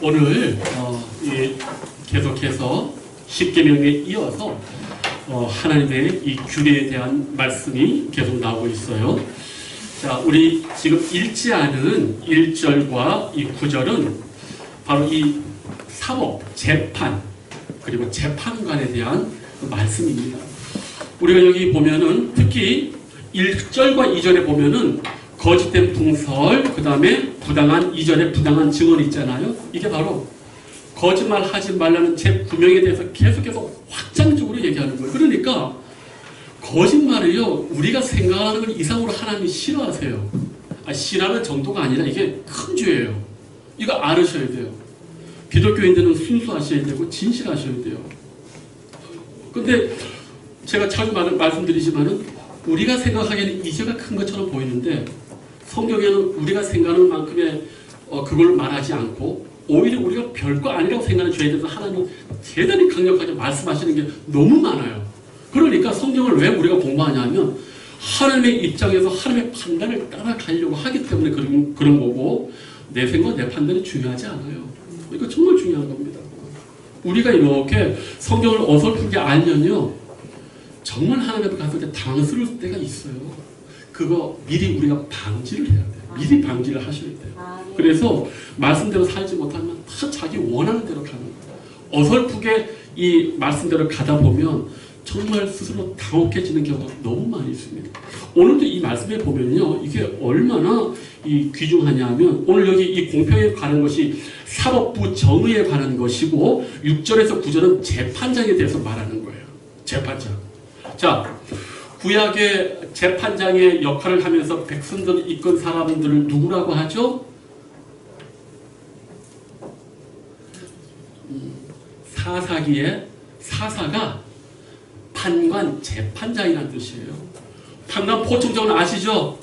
오늘 계속해서 십계명에 이어서 하나님의 이 규례에 대한 말씀이 계속 나오고 있어요. 자, 우리 지금 읽지 않은 1절과 이 9절은 바로 이 사법, 재판, 그리고 재판관에 대한 말씀입니다. 우리가 여기 보면은 특히 1절과 2절에 보면은 거짓된 풍설, 그 다음에 부당한, 2절에 부당한 증언이 있잖아요. 이게 바로 거짓말 하지 말라는 제9명에 대해서 계속해서 확장적으로 얘기하는 거예요. 그러니까 거짓말을요, 우리가 생각하는 것 이상으로 하나님이 싫어하세요. 싫어하는 정도가 아니라 이게 큰 죄예요. 이거 알으셔야 돼요. 기독교인들은 순수하셔야 되고 진실하셔야 돼요. 근데 제가 자주 말씀드리지만은 우리가 생각하기에는 이 죄가 큰 것처럼 보이는데 성경에는 우리가 생각하는 만큼의 그걸 말하지 않고 오히려 우리가 별거 아니라고 생각하는 죄에 대해서 하나님은 대단히 강력하게 말씀하시는 게 너무 많아요. 그러니까 성경을 왜 우리가 공부하냐면 하나님의 입장에서 하나님의 판단을 따라가려고 하기 때문에 그런 거고 내 생각, 내 판단이 중요하지 않아요. 이거 정말 중요한 겁니다. 우리가 이렇게 성경을 어설프게 알면요, 정말 하나님 앞에 갔을 때 당황스러울 때가 있어요. 그거 미리 우리가 방지를 해야 돼요. 미리 방지를 하셔야 돼요. 그래서 말씀대로 살지 못하면 다 자기 원하는 대로 가는 거예요. 어설프게 이 말씀대로 가다 보면 정말 스스로 당혹해지는 경우가 너무 많이 있습니다. 오늘도 이 말씀에 보면요, 이게 얼마나 이 귀중하냐면 오늘 여기 이 공평에 관한 것이 사법부 정의에 관한 것이고 6절에서 9절은 재판장에 대해서 말하는 거예요. 재판장. 자, 구약의 재판장의 역할을 하면서 백성들을 이끈 사람들을 누구라고 하죠? 사사기의 사사가 판관, 재판장이라는 뜻이에요. 판관 포청정은 아시죠?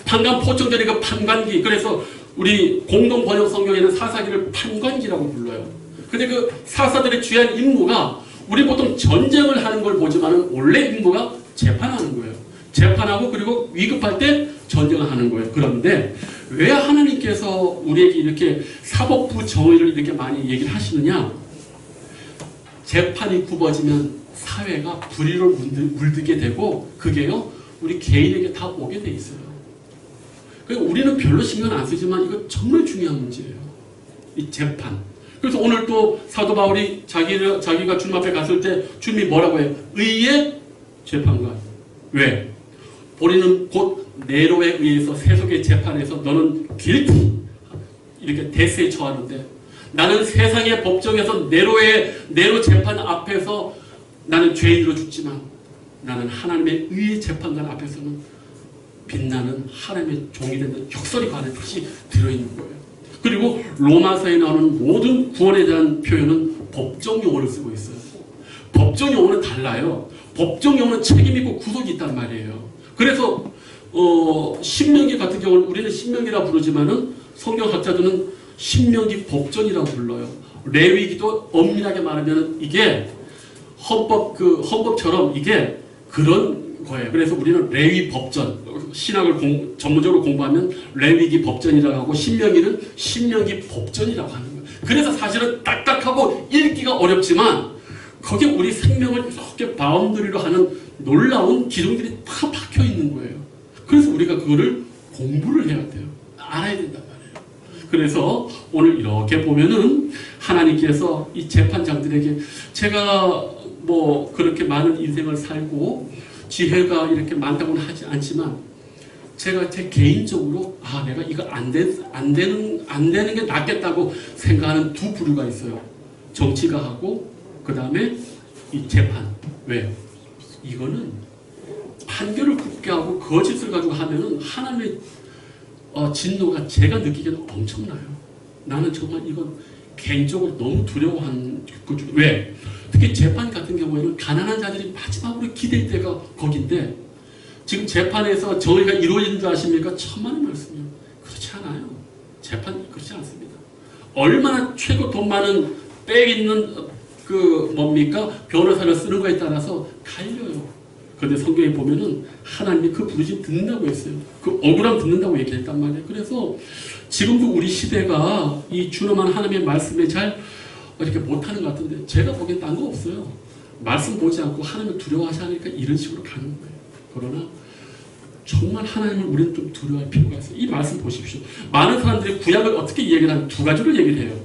판관 포청정이 그 판관기. 그래서 우리 공동 번역 성경에는 사사기를 판관기라고 불러요. 근데 그 사사들의 주요한 임무가 우리 보통 전쟁을 하는 걸 보지만 원래 임무가 재판하는 거예요. 재판하고 그리고 위급할 때 전쟁을 하는 거예요. 그런데 왜 하나님께서 우리에게 이렇게 사법부 정의를 이렇게 많이 얘기를 하시느냐? 재판이 굽어지면 사회가 불의로 물들게 되고 그게요, 우리 개인에게 다 오게 돼 있어요. 그러니까 우리는 별로 신경 안 쓰지만 이거 정말 중요한 문제예요. 이 재판. 그래서 오늘 또 사도 바울이 자기가 주님 앞에 갔을 때 주님이 뭐라고 해요? 의의 재판관. 왜? 우리는 곧 네로에 의해서 세속의 재판에서 너는 guilty 이렇게 대세에 처하는데 나는 세상의 법정에서 네로 재판 앞에서 나는 죄인으로 죽지만 나는 하나님의 의의 재판관 앞에서는 빛나는 하나님의 종이 되는 혁설이 안에 다시 들어있는 거예요. 그리고 로마서에 나오는 모든 구원에 대한 표현은 법정 용어를 쓰고 있어요. 법정 용어는 달라요. 법정 용어는 책임 있고 구속이 있단 말이에요. 그래서 신명기 같은 경우는 우리는 신명기라 부르지만은 성경학자들은 신명기 법전이라고 불러요. 레위기도 엄밀하게 말하면 이게 헌법처럼 이게 그런 거예요. 그래서 우리는 레위 법전, 신학을 전문적으로 공부하면 레위기 법전이라고 하고 신명기는 신명기 법전이라고 하는 거예요. 그래서 사실은 딱딱하고 읽기가 어렵지만 거기에 우리 생명을 이렇게 바운더리로 하는 놀라운 기둥들이 다 박혀 있는 거예요. 그래서 우리가 그거를 공부를 해야 돼요. 알아야 된단 말이에요. 그래서 오늘 이렇게 보면은 하나님께서 이 재판장들에게 제가 뭐 그렇게 많은 인생을 살고 지혜가 이렇게 많다고는 하지 않지만 제가 제 개인적으로 내가 이거 안 되는 게 낫겠다고 생각하는 두 부류가 있어요. 정치가하고 그 다음에 이 재판. 왜요? 이거는 판결을 굽게 하고 거짓을 가지고 하면은 하나님의 진노가 제가 느끼기에는 엄청나요. 나는 정말 이건 개인적으로 너무 두려워하는 거죠. 왜? 특히 재판 같은 경우에는 가난한 자들이 마지막으로 기댈 때가 거긴데 지금 재판에서 정의가 이루어지는 줄 아십니까? 천만의 말씀이요. 그렇지 않아요. 재판이 그렇지 않습니다. 얼마나 최고 돈 많은 백 있는 변호사를 쓰는 거에 따라서 갈려요. 근데 성경에 보면은 하나님이 그 부르심 듣는다고 했어요. 그 억울함 듣는다고 얘기했단 말이에요. 그래서 지금도 우리 시대가 이 준엄한 하나님의 말씀에 잘 이렇게 못하는 것 같은데 제가 보기엔 딴 거 없어요. 말씀 보지 않고 하나님을 두려워하지 않으니까 이런 식으로 가는 거예요. 그러나 정말 하나님을 우리는 좀 두려워할 필요가 있어요. 이 말씀 보십시오. 많은 사람들이 구약을 어떻게 얘기를 하면 두 가지로 얘기를 해요.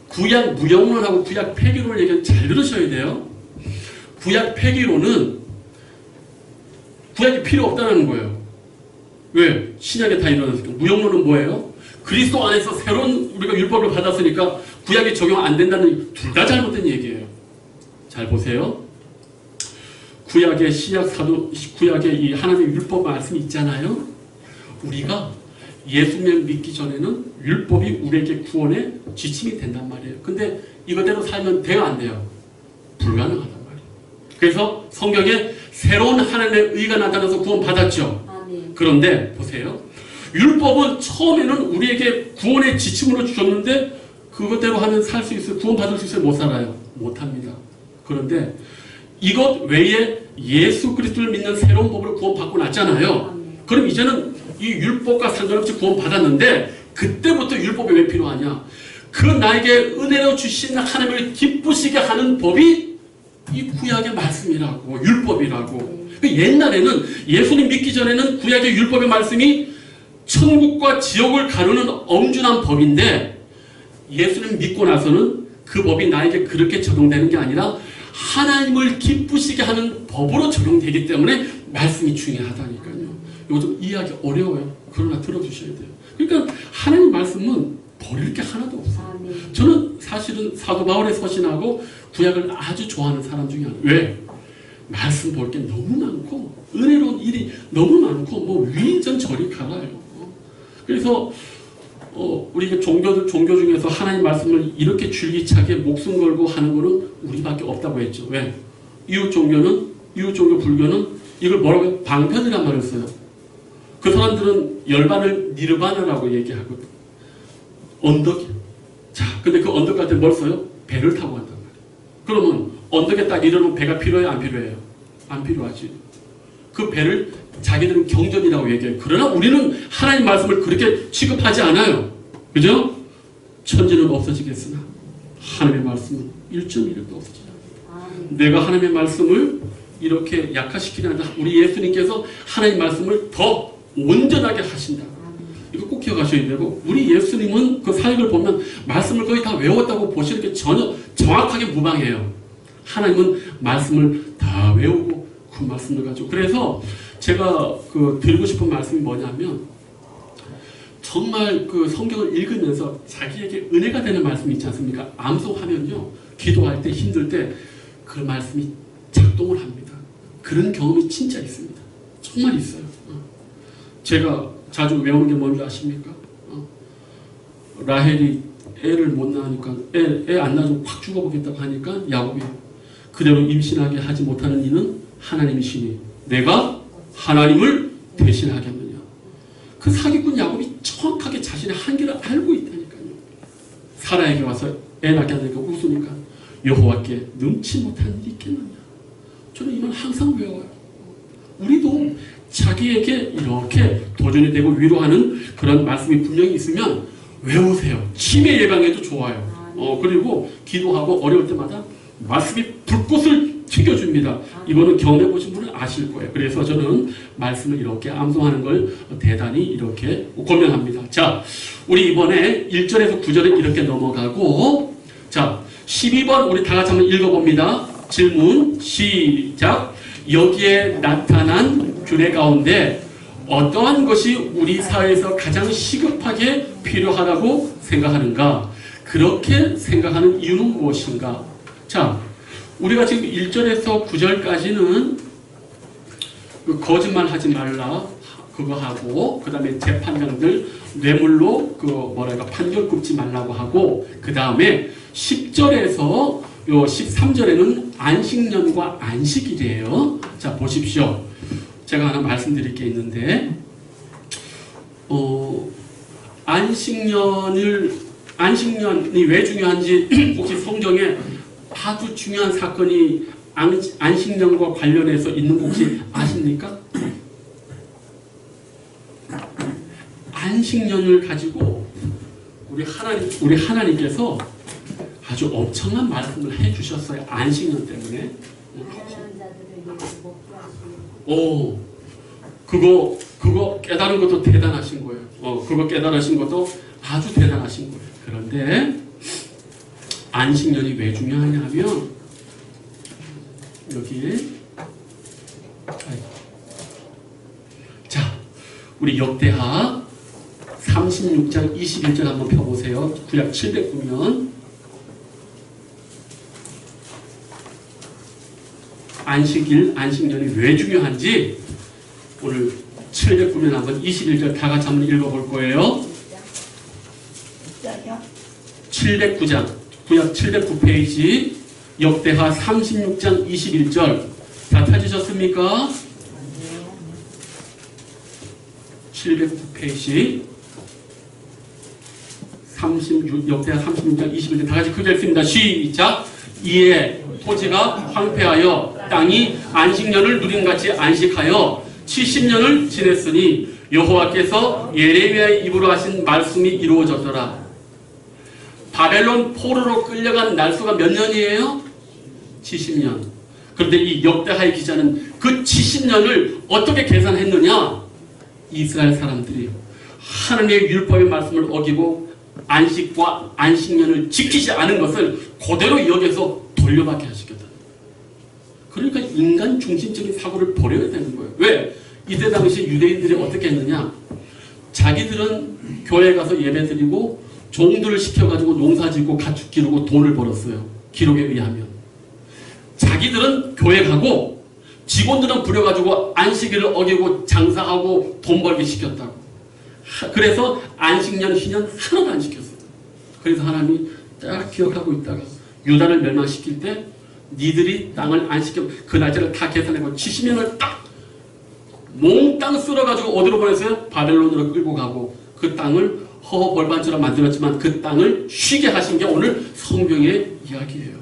구약 무형론하고 구약 폐기론을 얘기하면 잘 들으셔야 돼요. 구약 폐기론은 구약이 필요 없다는 거예요. 왜? 신약에 다 일어났으니까. 무형론은 뭐예요? 그리스도 안에서 새로운 우리가 율법을 받았으니까 구약이 적용 안 된다는 둘 다 잘못된 얘기예요. 잘 보세요. 구약의 구약의 이 하나님의 율법 말씀이 있잖아요. 우리가 예수님 믿기 전에는 율법이 우리에게 구원의 지침이 된단 말이에요. 근데 이거대로 살면 돼요, 안 돼요? 불가능하단 말이에요. 그래서 성경에 새로운 하나님의 의가 나타나서 구원받았죠. 그런데 보세요. 율법은 처음에는 우리에게 구원의 지침으로 주셨는데 그것대로 하면 살 수 있어요? 구원받을 수 있어요? 못 살아요? 못합니다. 그런데 이것 외에 예수 그리스도를 믿는 새로운 법으로 구원받고 났잖아요. 그럼 이제는 이 율법과 상관없이 구원받았는데 그때부터 율법이 왜 필요하냐? 그 나에게 은혜로 주신 하나님을 기쁘시게 하는 법이 이 구약의 말씀이라고, 율법이라고. 옛날에는 예수님 믿기 전에는 구약의 율법의 말씀이 천국과 지옥을 가르는 엄준한 법인데 예수님 믿고 나서는 그 법이 나에게 그렇게 적용되는 게 아니라 하나님을 기쁘시게 하는 법으로 적용되기 때문에 말씀이 중요하다니까요. 이거 좀 이해하기 어려워요. 그러나 들어주셔야 돼요. 그러니까 하나님 말씀은 버릴 게 하나도 없어요. 저는 사실은 사도 바울의 서신하고 구약을 아주 좋아하는 사람 중에 하나. 왜? 말씀 볼 게 너무 많고 은혜로운 일이 너무 많고 뭐 위인전 저리 가라요. 그래서 우리 종교 중에서 하나님 말씀을 이렇게 줄기차게 목숨 걸고 하는 거는 우리밖에 없다고 했죠. 왜? 이웃 종교 불교는 이걸 뭐라고 해요? 방편이란 말을 써요. 그 사람들은 열반을 니르바나라고 얘기하거든. 언덕이에요. 자, 근데 그 언덕 같은 뭘 써요? 배를 타고 간단 말이에요. 그러면 언덕에 딱 이르면 배가 필요해요? 안 필요해요? 안 필요하지. 그 배를 자기들은 경전이라고 얘기해요. 그러나 우리는 하나님 말씀을 그렇게 취급하지 않아요. 그죠? 천지는 없어지겠으나 하나님의 말씀은 1.1도 없어지지 않아요. 내가 하나님의 말씀을 이렇게 약화시키는 우리 예수님께서 하나님 말씀을 더 온전하게 하신다. 이거 꼭 기억하셔야 되고 우리 예수님은 그 사역을 보면 말씀을 거의 다 외웠다고 보시는 게 전혀 정확하게 무방해요. 하나님은 말씀을 다 외우고 그 말씀을 가지고 그래서 제가 드리고 싶은 말씀이 뭐냐면 정말 그 성경을 읽으면서 자기에게 은혜가 되는 말씀이 있지 않습니까? 암송하면요. 기도할 때 힘들 때 그 말씀이 작동을 합니다. 그런 경험이 진짜 있습니다. 정말 있어요. 제가 자주 외우는 게 뭔지 아십니까? 라헬이 애를 못 낳으니까 애 안 낳아주고 확 죽어보겠다고 하니까 야곱이 그대로 임신하게 하지 못하는 이는 하나님이시니 내가 하나님을 대신하겠느냐. 그 사기꾼 야곱이 정확하게 자신의 한계를 알고 있다니까요. 사라에게 와서 애 낳게 하니까 웃으니까 여호와께 능치 못한 일이 있겠느냐. 저는 이걸 항상 외워요. 우리도 자기에게 이렇게 도전이 되고 위로하는 그런 말씀이 분명히 있으면 외우세요. 치매 예방에도 좋아요. 그리고 기도하고 어려울 때마다 말씀이 불꽃을 튀겨줍니다. 이거는 경험해보신 분은 아실 거예요. 그래서 저는 말씀을 이렇게 암송하는 걸 대단히 이렇게 권면합니다. 자, 우리 이번에 1절에서 9절에 이렇게 넘어가고 자, 12번 우리 다 같이 한번 읽어봅니다. 질문 시작. 여기에 나타난 규례 가운데 어떠한 것이 우리 사회에서 가장 시급하게 필요하다고 생각하는가? 그렇게 생각하는 이유는 무엇인가? 자, 우리가 지금 1절에서 9절까지는 그 거짓말 하지 말라 그거 하고 그 다음에 재판장들 뇌물로 판결 굽지 말라고 하고 그 다음에 10절에서 요 13절에는 안식년과 안식일이에요. 자, 보십시오. 제가 하나 말씀드릴 게 있는데 안식년이 왜 중요한지 혹시 성경에 아주 중요한 사건이 안식년과 관련해서 있는 거 혹시 아십니까? 안식년을 가지고 우리 하나님께서 아주 엄청난 말씀을 해주셨어요. 안식년 때문에. 오, 그거 깨달은 것도 대단하신 거예요. 그거 깨달으신 것도 아주 대단하신 거예요. 그런데 안식년이 왜 중요하냐면 여기에 자, 우리 역대하 36장 21절 한번 펴보세요. 구약 709면 안식년이 왜 중요한지 오늘 709면 한번 21절 다 같이 한번 읽어볼 거예요. 709장, 구약 709페이지, 역대하 36장 21절 다 찾으셨습니까? 709페이지, 역대하 36장 21절 다 같이 크게 읽습니다. 시작! 이에 토지가 황폐하여 땅이 안식년을 누림같이 안식하여 70년을 지냈으니 여호와께서 예레미야의 입으로 하신 말씀이 이루어졌더라. 바벨론 포로로 끌려간 날수가 몇 년이에요? 70년. 그런데 이 역대하의 기자는 그 70년을 어떻게 계산했느냐? 이스라엘 사람들이 하나님의 율법의 말씀을 어기고 안식과 안식년을 지키지 않은 것을 그대로 여기서 돌려받게 하시거든. 그러니까 인간 중심적인 사고를 버려야 되는 거예요. 왜? 이때 당시 유대인들이 어떻게 했느냐? 자기들은 교회에 가서 예배 드리고 종들을 시켜가지고 농사 짓고 가축 기르고 돈을 벌었어요. 기록에 의하면. 자기들은 교회 가고 직원들은 부려가지고 안식일을 어기고 장사하고 돈 벌게 시켰다고. 그래서 안식년, 희년 하나도 안 시켰어요. 그래서 하나님이 딱 기억하고 있다가 유다를 멸망시킬 때 니들이 땅을 안 시켜 그 날짜를 다 계산하고 70년을 딱 몽땅 쓸어가지고 어디로 보냈어요? 바벨론으로 끌고 가고 그 땅을 허허벌판처럼 만들었지만 그 땅을 쉬게 하신 게 오늘 성경의 이야기예요.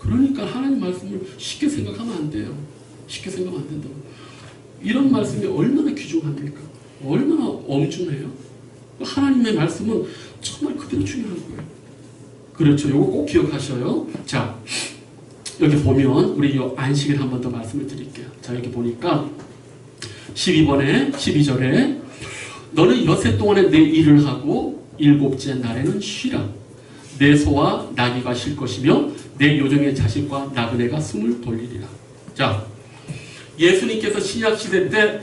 그러니까 하나님 말씀을 쉽게 생각하면 안 돼요. 쉽게 생각하면 안 된다고. 이런 말씀이 얼마나 귀중합니까? 얼마나 엄중해요? 하나님의 말씀은 정말 그대로 중요한 거예요. 그렇죠. 이거 꼭 기억하셔요. 자, 여기 보면 우리 이 안식일 한 번 더 말씀을 드릴게요. 자, 여기 보니까 12절에 너는 여세 동안에 내 일을 하고 일곱째 날에는 쉬라. 내 소와 나귀가 쉴 것이며 내 요정의 자식과 나그네가 숨을 돌리리라. 자, 예수님께서 신약시대 때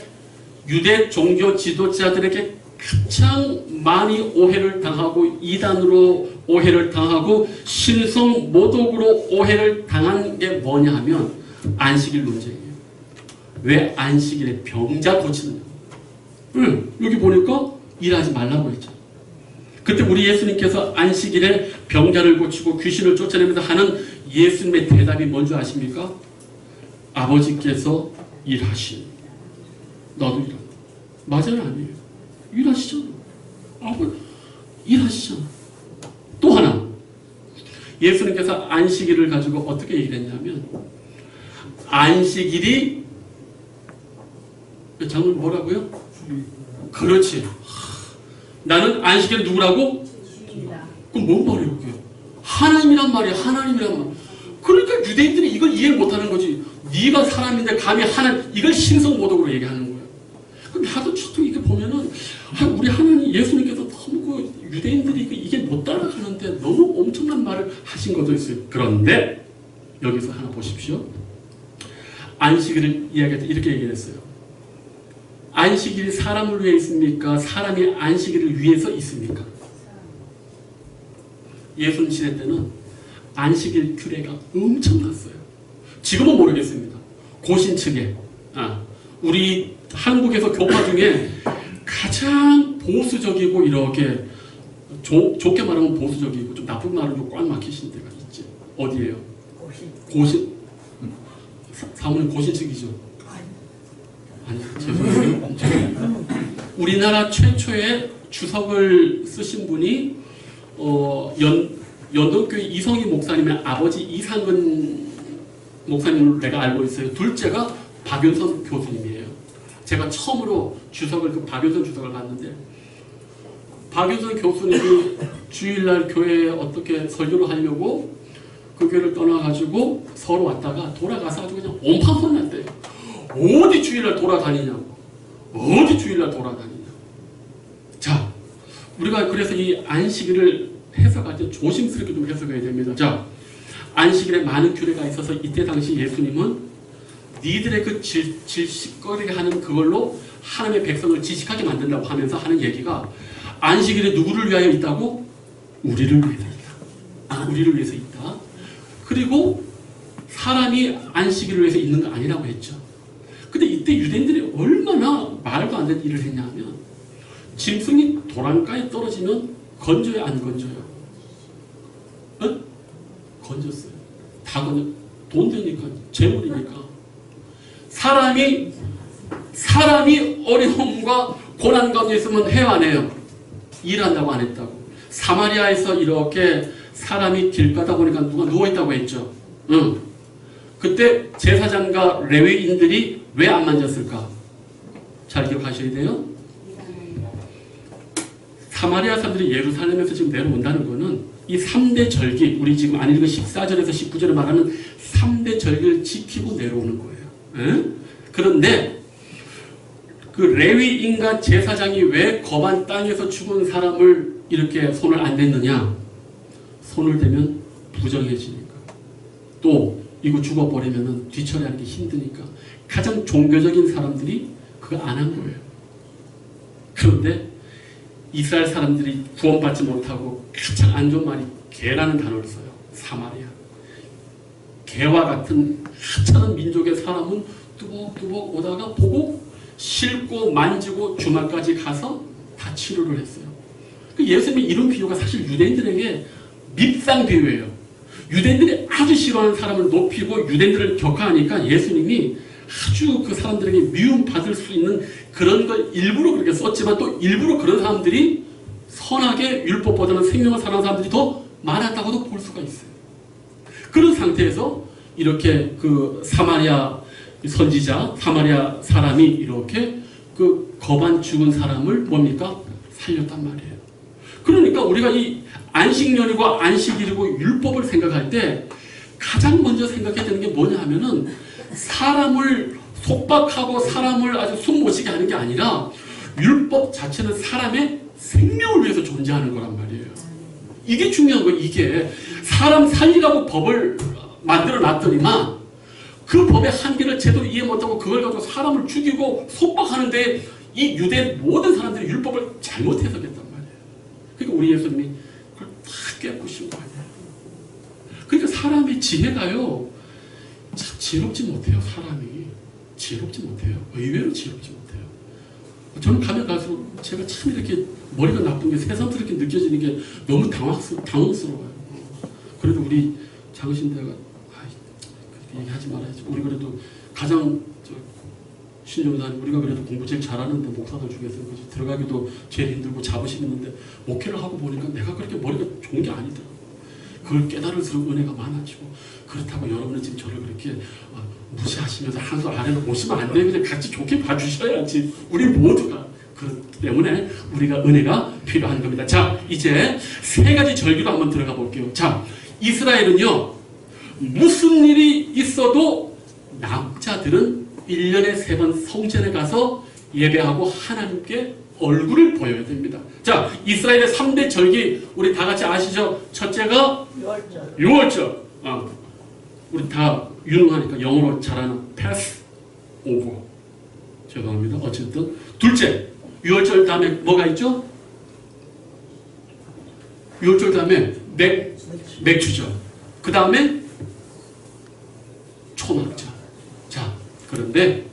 유대 종교 지도자들에게 가장 많이 오해를 당하고 이단으로 오해를 당하고 신성 모독으로 오해를 당한 게 뭐냐 하면 안식일 논쟁이에요. 왜 안식일에 병자 고치느냐. 여기 보니까 일하지 말라고 했죠. 그때 우리 예수님께서 안식일에 병자를 고치고 귀신을 쫓아내면서 하는 예수님의 대답이 뭔지 아십니까? 아버지께서 일하신 너도 일한다. 맞아요? 아니에요? 일하시잖아. 아버지 일하시잖아. 또 하나 예수님께서 안식일을 가지고 어떻게 얘기를 했냐면 안식일이 장로님 뭐라고요? 그렇지. 나는 안식일 누구라고? 그럼 뭔 말이에요? 그게? 하나님이란 말이야. 하나님이란 말. 그러니까 유대인들이 이걸 이해를 못하는 거지. 네가 사람인데 감히 하나님 이걸 신성모독으로 얘기하는 거야. 그럼 나도 저도 이게 보면은 우리 하나님 예수님께서 너무 그 유대인들이 이게 못 따라가는데 너무 엄청난 말을 하신 것도 있어요. 그런데 여기서 하나 보십시오. 안식일을 이야기할 때 이렇게 얘기했어요. 안식일이 사람을 위해 있습니까? 사람이 안식일을 위해서 있습니까? 예수님 시대 때는 안식일 규례가 엄청났어요. 지금은 모르겠습니다. 고신 측에 우리 한국에서 교파 중에 가장 보수적이고 이렇게 좋게 말하면 보수적이고 좀 나쁜 말은 좀 꽉 막히신 데가 있지. 어디예요? 고신. 사모님 고신 측이죠. 아니, 죄송해요. 우리나라 최초의 주석을 쓰신 분이 연동교회 이성희 목사님의 아버지 이상근 목사님을 내가 알고 있어요. 둘째가 박윤선 교수님이에요. 제가 처음으로 주석을 그 박윤선 주석을 봤는데 박윤선 교수님이 주일날 교회에 어떻게 설교를 하려고 그 교회를 떠나가지고 서로 왔다가 돌아가서 아주 그냥 온판 소리 났대요. 어디 주일날 돌아다니냐고. 어디 주일날 돌아다니냐고. 자, 우리가 그래서 이 안식일을 해석할 때 조심스럽게 좀 해석해야 됩니다. 자, 안식일에 많은 규례가 있어서 이때 당시 예수님은 니들의 그 질식거리게 하는 그걸로 하나님의 백성을 지식하게 만든다고 하면서 하는 얘기가 안식일에 누구를 위하여 있다고? 우리를 위해서 있다. 우리를 위해서 있다. 그리고 사람이 안식일을 위해서 있는 거 아니라고 했죠. 근데 이때 유대인들이 얼마나 말도 안 되는 일을 했냐면 짐승이 도랑가에 떨어지면 건져요, 안 건져요? 응? 건졌어요. 다 건져. 돈 되니까, 재물이니까. 사람이 어려움과 고난 가운데 있으면 해요, 안 해요? 일한다고 안 했다고. 사마리아에서 이렇게 사람이 길 가다 보니까 누가 누워있다고 했죠. 응. 그때 제사장과 레위인들이 왜 안 만졌을까? 잘 기억하셔야 돼요. 사마리아 사람들이 예루살렘에서 지금 내려온다는 거는 이 3대 절기, 우리 지금 안 읽은 14절에서 19절에 말하는 3대 절기를 지키고 내려오는 거예요. 응? 그런데 그 레위인과 제사장이 왜 거반 땅에서 죽은 사람을 이렇게 손을 안 댔느냐? 손을 대면 부정해지니까. 또 이거 죽어버리면 뒤처리하는 게 힘드니까. 가장 종교적인 사람들이 그거 안 한 거예요. 그런데 이스라엘 사람들이 구원받지 못하고 가장 안 좋은 말이 개라는 단어를 써요. 사마리아. 개와 같은 하찮은 민족의 사람은 뚜벅뚜벅 오다가 보고 싣고 만지고 주말까지 가서 다 치료를 했어요. 예수님이 이런 비유가 사실 유대인들에게 밉상 비유예요. 유대인들이 아주 싫어하는 사람을 높이고 유대인들을 격하하니까 예수님이 아주 그 사람들에게 미움받을 수 있는 그런 걸 일부러 그렇게 썼지만 또 일부러 그런 사람들이 선하게 율법보다는 생명을 사랑하는 사람들이 더 많았다고도 볼 수가 있어요. 그런 상태에서 이렇게 그 사마리아 선지자, 사마리아 사람이 이렇게 그 거반 죽은 사람을 뭡니까? 살렸단 말이에요. 그러니까 우리가 이 안식년이고 안식일이고 율법을 생각할 때 가장 먼저 생각해야 되는 게 뭐냐 하면은 사람을 속박하고 사람을 아주 숨 못 쉬게 하는 게 아니라 율법 자체는 사람의 생명을 위해서 존재하는 거란 말이에요. 이게 중요한 거예요. 이게 사람 살리라고 법을 만들어 놨더니만 그 법의 한계를 제대로 이해 못하고 그걸 가지고 사람을 죽이고 속박하는데 이 유대 모든 사람들이 율법을 잘못 해석했단 말이에요. 그러니까 우리 예수님이 그걸 다 깨부신 거 아니에요. 그러니까 사람의 지혜가요 참 지혜롭지 못해요. 사람이 지혜롭지 못해요. 의외로 지혜롭지 못해요. 저는 가면 갈수록 제가 참 이렇게 머리가 나쁜 게 새삼스럽게 느껴지는 게 너무 당황스러워요. 그래도 우리 장신대가 그렇게 얘기하지 말아야지. 우리 그래도 가장 신정사님 우리가 그래도 공부 제일 잘하는데 목사들 중에서 들어가기도 제일 힘들고 자부심 있는데 목회를 하고 보니까 내가 그렇게 머리가 좋은 게 아니더라고요. 그걸 깨달을수록 은혜가 많아지고 그렇다고 여러분은 지금 저를 그렇게 무시하시면서 한솔 아래로 보시면 안 돼요. 그냥 같이 좋게 봐주셔야지. 우리 모두가. 그렇기 때문에 우리가 은혜가 필요한 겁니다. 자, 이제 세 가지 절기로 한번 들어가 볼게요. 자, 이스라엘은요 무슨 일이 있어도 남자들은 1년에 3번 성전에 가서 예배하고 하나님께 얼굴을 보여야 됩니다. 자, 이스라엘의 3대 절기 우리 다 같이 아시죠? 첫째가 6월절. 우리 다 유능하니까 영어로 잘하는 패스오버. 죄송합니다. 어쨌든 둘째 6월절 다음에 뭐가 있죠? 6월절 다음에 맥주죠. 그 다음에 초막절. 자, 그런데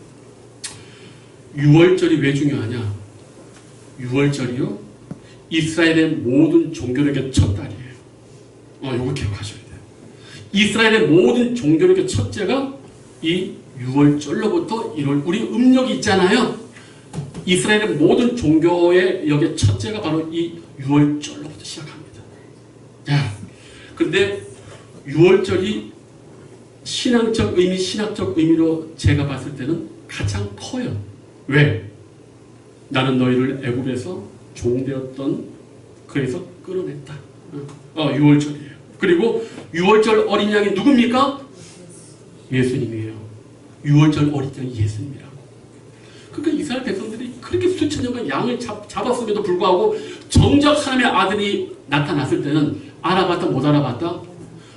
6월절이 왜 중요하냐? 6월절이요 이스라엘의 모든 종교력의 첫 달이에요. 이거 기억하셔야 돼요. 이스라엘의 모든 종교력의 첫째가 이 6월절로부터 1월 우리 음력이 있잖아요. 이스라엘의 모든 종교의 역의 첫째가 바로 이 6월절로부터 시작합니다. 자, 그런데 6월절이 신앙적 의미, 신학적 의미로 제가 봤을 때는 가장 커요. 왜? 나는 너희를 애굽에서 종되었던 그에서 끌어냈다. 6월절이에요. 그리고 6월절 어린 양이 누굽니까? 예수님이에요. 6월절 어린 양이 예수님이라고. 그러니까 이스라엘 백성들이 그렇게 수천 년간 양을 잡았음에도 불구하고 정작 하나님의 아들이 나타났을 때는 알아봤다 못 알아봤다?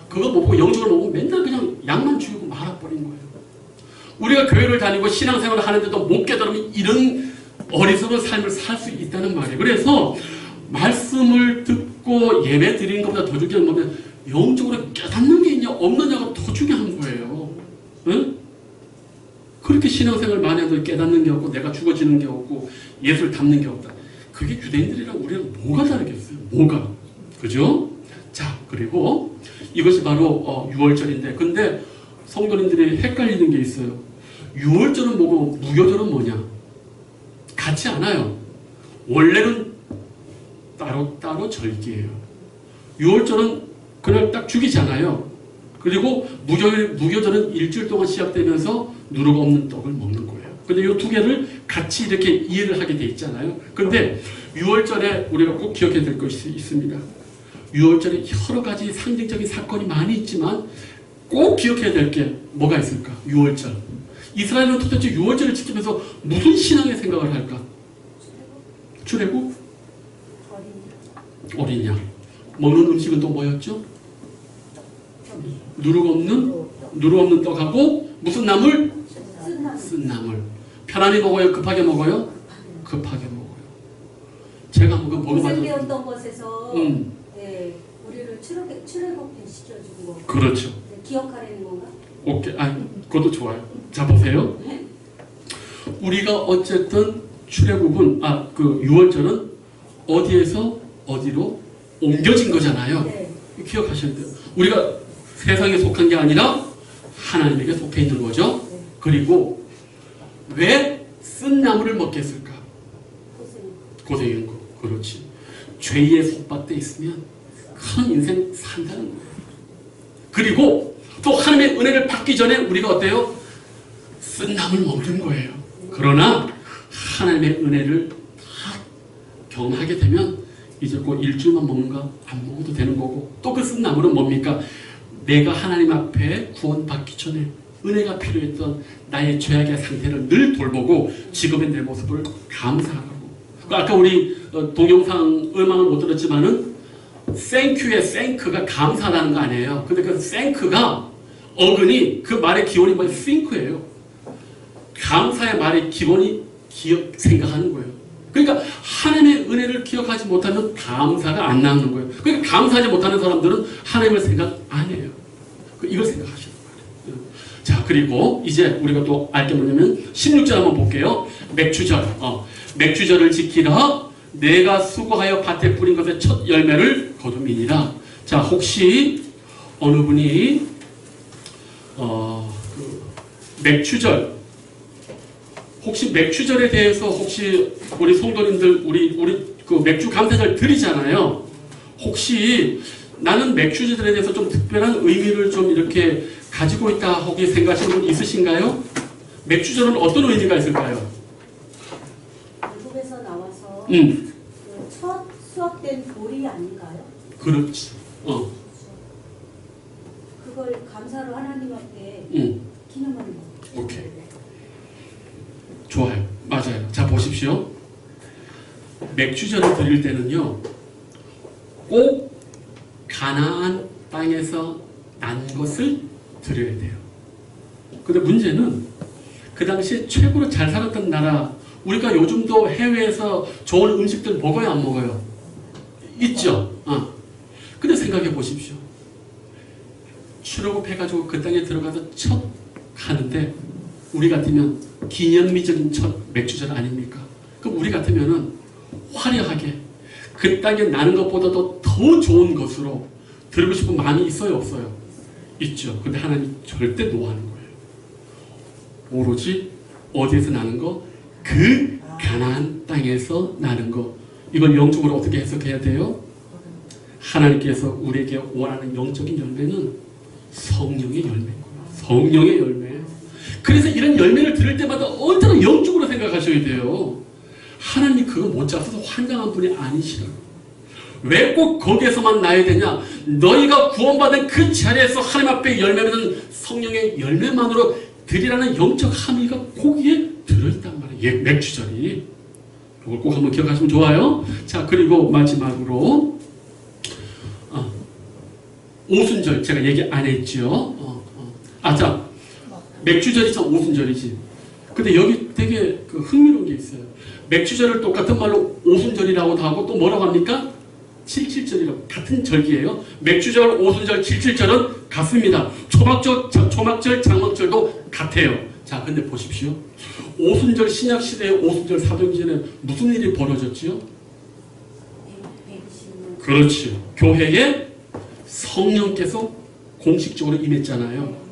그거 못 보고 영적으로 보고 맨날 그냥 양만 죽이고 말아버린 거예요. 우리가 교회를 다니고 신앙생활을 하는데도 못 깨달으면 이런 어리석은 삶을 살 수 있다는 말이에요. 그래서 말씀을 듣고 예배 드리는 것보다 더 중요한 거면 영적으로 깨닫는 게 있냐 없느냐가 더 중요한 거예요. 응? 그렇게 신앙생활 많이 해도 깨닫는 게 없고 내가 죽어지는 게 없고 예수를 담는 게 없다. 그게 유대인들이랑 우리랑 뭐가 다르겠어요? 뭐가? 그죠? 자, 그리고 이것이 바로 6월절인데 근데 성도님들이 헷갈리는 게 있어요. 6월절은 뭐고 무교절은 뭐냐? 같지 않아요. 원래는 따로 절기예요. 6월절은 그날 딱 죽이잖아요. 그리고 무교절은 일주일 동안 시작되면서 누룩 없는 떡을 먹는 거예요. 근데 이 두 개를 같이 이렇게 이해를 하게 돼 있잖아요. 근데 6월절에 우리가 꼭 기억해야 될 것이 있습니다. 6월절에 여러 가지 상징적인 사건이 많이 있지만 꼭 기억해야 될 게 뭐가 있을까? 6월절. 이스라엘은 도대체 6월절을 지키면서 무슨 신앙의 생각을 할까? 출애굽? 어린 양. 먹는 음식은 또 뭐였죠? 누룩 없는 떡하고 무슨 나물? 쓴 나물. 편안히 먹어요? 급하게 먹어요? 급하게 먹어요. 제가 한번 먹어봤는데 배웠던 것에서 네, 우리를 출애굽 시켜준 거. 그렇죠. 네, 기억하라는 건가? 오케이. 그것도 좋아요. 자, 보세요. 우리가 어쨌든 출애굽은 그 6월절은 어디에서 어디로 옮겨진 거잖아요. 네. 기억하셔야 돼요. 우리가 세상에 속한 게 아니라 하나님에게 속해 있는 거죠. 네. 그리고 왜 쓴 나물을 먹겠을까? 고생인 거. 그렇지. 죄에 속박돼 있으면 큰 인생 산다는 거예요. 그리고 또 하나님의 은혜를 받기 전에 우리가 어때요? 쓴 나물 먹는 거예요. 그러나 하나님의 은혜를 다 경험하게 되면 이제 꼭 일주일만 먹는가 안 먹어도 되는 거고 또 그 쓴 나물은 뭡니까? 내가 하나님 앞에 구원받기 전에 은혜가 필요했던 나의 죄악의 상태를 늘 돌보고 지금의 내 모습을 감사하고 아까 우리 동영상 음악을 못 들었지만은 땡큐의 땡크가 감사라는 거 아니에요. 근데 그 땡크가 어근이 그 말의 기원이 뭐예요? 싱크예요. 감사의 말의 기본이 생각하는 거예요. 그러니까 하나님의 은혜를 기억하지 못하면 감사가 안 나오는 거예요. 그러니까 감사하지 못하는 사람들은 하나님을 생각 안 해요. 이걸 생각하시는 거예요. 자, 그리고 이제 우리가 또 알 게 뭐냐면 16절 한번 볼게요. 맥주절. 맥주절을 지키라. 내가 수고하여 밭에 뿌린 것의 첫 열매를 거두미니라. 자, 혹시 어느 분이 맥주절 혹시 맥주절에 대해서 혹시 우리 성도님들 우리 그 맥주 감사절 드리잖아요. 혹시 나는 맥주절에 대해서 좀 특별한 의미를 좀 이렇게 가지고 있다 혹시 생각하시는 분 있으신가요? 맥주절은 어떤 의미가 있을까요? 미국에서 나와서 그 첫 수확된 돌이 아닌가요? 그렇지. 그걸 감사로 하나님 앞에 기념하는 거. 오케이. 좋아요. 맞아요. 자, 보십시오. 맥주절을 드릴 때는요, 꼭 가나안 땅에서 난 것을 드려야 돼요. 근데 문제는 그 당시에 최고로 잘 살았던 나라, 우리가 요즘도 해외에서 좋은 음식들 먹어요, 안 먹어요? 있죠. 근데 생각해 보십시오. 출애굽해가지고 그 땅에 들어가서 첫 하는데 우리 같으면 기념비적인 첫 맥주절 아닙니까? 그럼 우리 같으면은 화려하게 그 땅에 나는 것보다도 더 좋은 것으로 드리고 싶은 마음이 있어요, 없어요? 있죠. 근데 하나님 절대 노하는 거예요. 오로지 어디에서 나는 거? 그 가나안 땅에서 나는 거. 이걸 영적으로 어떻게 해석해야 돼요? 하나님께서 우리에게 원하는 영적인 열매는 성령의 열매인 거예요. 성령의 열매. 그래서 이런 열매를 들을 때마다 언제나 영적으로 생각하셔야 돼요. 하나님이 그거 못 잡아서 환장한 분이 아니시라고. 왜 꼭 거기에서만 나야 되냐? 너희가 구원받은 그 자리에서 하나님 앞에 열매 맺는 성령의 열매만으로 드리라는 영적 함의가 거기에 들어있단 말이에요. 예, 맥주절이. 이걸 꼭 한번 기억하시면 좋아요. 자, 그리고 마지막으로 오순절 제가 얘기 안 했죠. 자, 맥주절이 참 오순절이지. 근데 여기 되게 흥미로운 게 있어요. 맥주절을 똑같은 말로 오순절이라고도 하고 또 뭐라고 합니까? 칠칠절이라고. 같은 절기예요. 맥주절, 오순절, 칠칠절은 같습니다. 초막절, 장막절도 같아요. 자, 근데 보십시오. 오순절, 신약시대의 오순절 사도행전에 무슨 일이 벌어졌지요? 그렇지요. 교회에 성령께서 공식적으로 임했잖아요.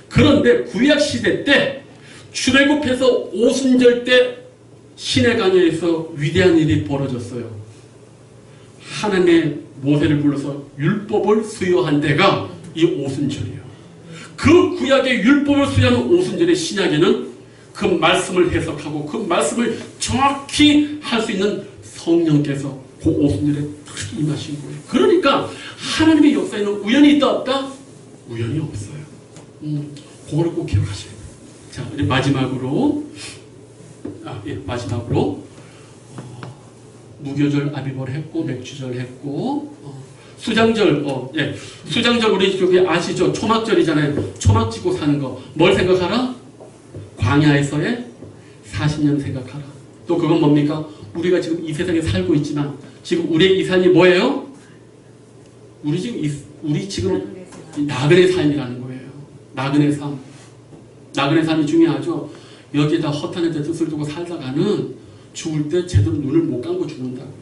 그런데 구약시대 때 출애굽해서 오순절 때 시내강에서 위대한 일이 벌어졌어요. 하나님의 모세를 불러서 율법을 수여한 데가 이 오순절이에요. 그 구약의 율법을 수여하는 오순절의 신약에는 그 말씀을 해석하고 그 말씀을 정확히 할 수 있는 성령께서 그 오순절에 탁 임하신 거예요. 그러니까 하나님의 역사에는 우연이 있다 없다? 우연이 없어요. 그걸 꼭 기억하셔야 돼요. 자, 우리 마지막으로 무교절 아비벌 했고 맥주절 했고 수장절 수장절 우리 저기 아시죠? 초막절이잖아요. 초막 짓고 사는 거 뭘 생각하라? 광야에서의 40년 생각하라. 또 그건 뭡니까? 우리가 지금 이 세상에 살고 있지만 지금 우리의 이 삶이 뭐예요? 우리 지금 나그네 삶이라는 거예요. 나그네 삶. 나그네 삶이 중요하죠. 여기에다 허탄의 데 뜻을 두고 살다가는 죽을 때 제대로 눈을 못 감고 죽는다고요.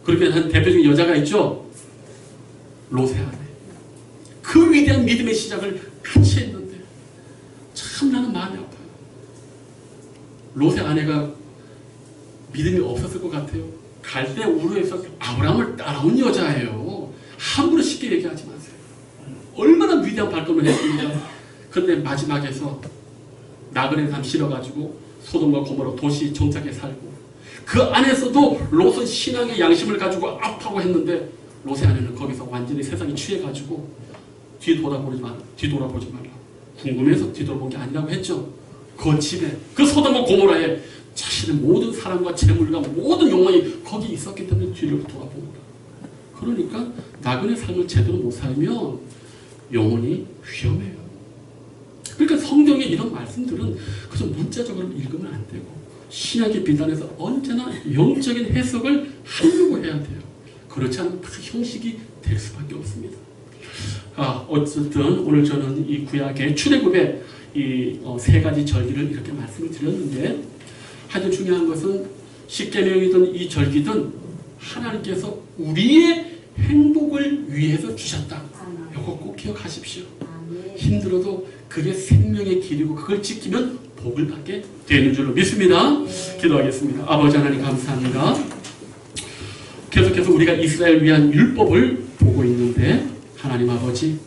그렇게 한 대표적인 여자가 있죠. 롯의 아내. 그 위대한 믿음의 시작을 같이 했는데 참 나는 마음이 아파요. 롯의 아내가 믿음이 없었을 것 같아요. 갈대 우르에서 아브라함을 따라온 여자예요. 함부로 쉽게 얘기하지 마세요. 얼마나 위대한 발걸음을 했습니까? 그런데 마지막에서 나그네 삶 실어가지고 소돔과 고모라 도시 정착에 살고 그 안에서도 롯은 신앙의 양심을 가지고 아파하고 했는데 롯의 아내는 거기서 완전히 세상에 취해가지고 뒤돌아보지 말라. 궁금해서 뒤돌아본 게 아니라고 했죠. 그 집에 그 소돔과 고모라에 자신의 모든 사랑과 재물과 모든 욕망이 거기 있었기 때문에 뒤를 돌아봅니다. 그러니까 나그네 삶을 제대로 못 살면 영혼이 위험해요. 그러니까 성경의 이런 말씀들은 그래서 문자적으로 읽으면 안 되고 신약의 비단에서 언제나 영적인 해석을 하려고 해야 돼요. 그렇지 않으면 다 형식이 될 수밖에 없습니다. 어쨌든 오늘 저는 이 구약의 출애굽의 이 세 가지 절기를 이렇게 말씀을 드렸는데 아주 중요한 것은 십계명이든 이 절기든 하나님께서 우리의 행복을 위해서 주셨다. 이거 꼭 기억하십시오. 힘들어도 그게 생명의 길이고 그걸 지키면 복을 받게 되는 줄로 믿습니다. 기도하겠습니다. 아버지 하나님 감사합니다. 계속해서 우리가 이스라엘 위한 율법을 보고 있는데 하나님 아버지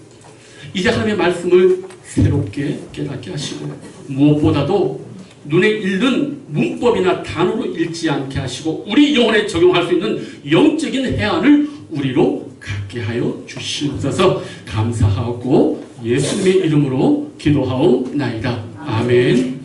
이제 하나님의 말씀을 새롭게 깨닫게 하시고 무엇보다도 눈에 읽는 문법이나 단어로 읽지 않게 하시고 우리 영혼에 적용할 수 있는 영적인 해안을 우리로 갖게 하여 주시옵소서. 감사하고 예수님의 이름으로 기도하옵나이다. 아멘.